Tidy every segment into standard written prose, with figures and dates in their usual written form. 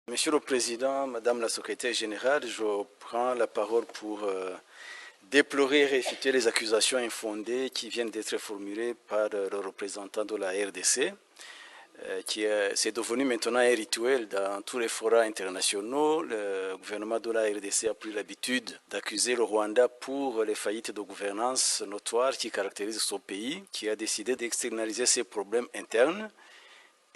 Monsieur le Président, Madame la Secrétaire générale, je prends la parole pour déplorer et réfuter les accusations infondées qui viennent d'être formulées par le représentant de la RDC. C'est devenu maintenant un rituel dans tous les forats internationaux. Le gouvernement de la RDC a pris l'habitude d'accuser le Rwanda pour les faillites de gouvernance notoires qui caractérisent son pays, qui a décidé d'externaliser ses problèmes internes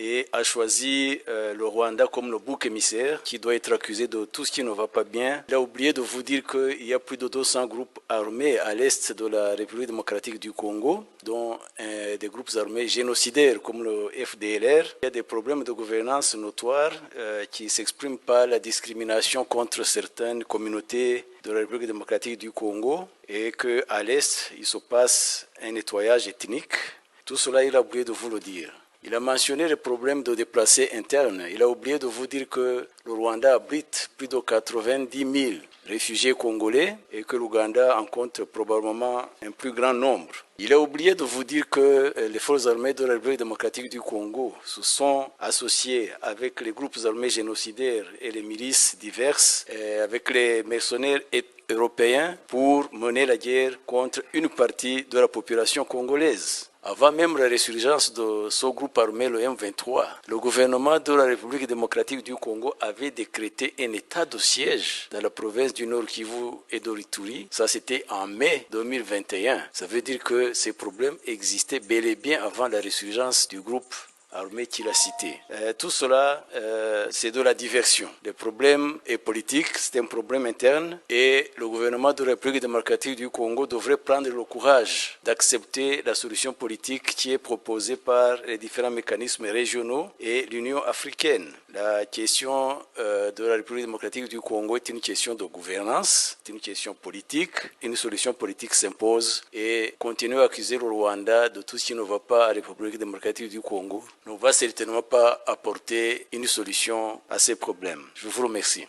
et a choisi le Rwanda comme le bouc émissaire qui doit être accusé de tout ce qui ne va pas bien. Il a oublié de vous dire qu'il y a plus de 200 groupes armés à l'est de la République démocratique du Congo, dont des groupes armés génocidaires comme le FDLR. Il y a des problèmes de gouvernance notoires qui s'expriment par la discrimination contre certaines communautés de la République démocratique du Congo et qu'à l'est, il se passe un nettoyage ethnique. Tout cela, il a oublié de vous le dire. Il a mentionné les problèmes de déplacés internes. Il a oublié de vous dire que le Rwanda abrite plus de 90 000 réfugiés congolais et que l'Ouganda en compte probablement un plus grand nombre. Il a oublié de vous dire que les forces armées de la République démocratique du Congo se sont associées avec les groupes armés génocidaires et les milices diverses, avec les mercenaires européens pour mener la guerre contre une partie de la population congolaise. Avant même la résurgence de ce groupe armé, le M23, le gouvernement de la République démocratique du Congo avait décrété un état de siège dans la province du Nord Kivu et de l'Ituri. Ça, c'était en mai 2021. Ça veut dire que ces problèmes existaient bel et bien avant la résurgence du groupe armé qu'il a cité. Tout cela, c'est de la diversion. Le problème est politique, c'est un problème interne et le gouvernement de la République démocratique du Congo devrait prendre le courage d'accepter la solution politique qui est proposée par les différents mécanismes régionaux et l'Union africaine. La question de la République démocratique du Congo est une question de gouvernance, c'est une question politique. Une solution politique s'impose et continuer à accuser le Rwanda de tout ce qui ne va pas à la République démocratique du Congo ne va certainement pas apporter une solution à ces problèmes. Je vous remercie.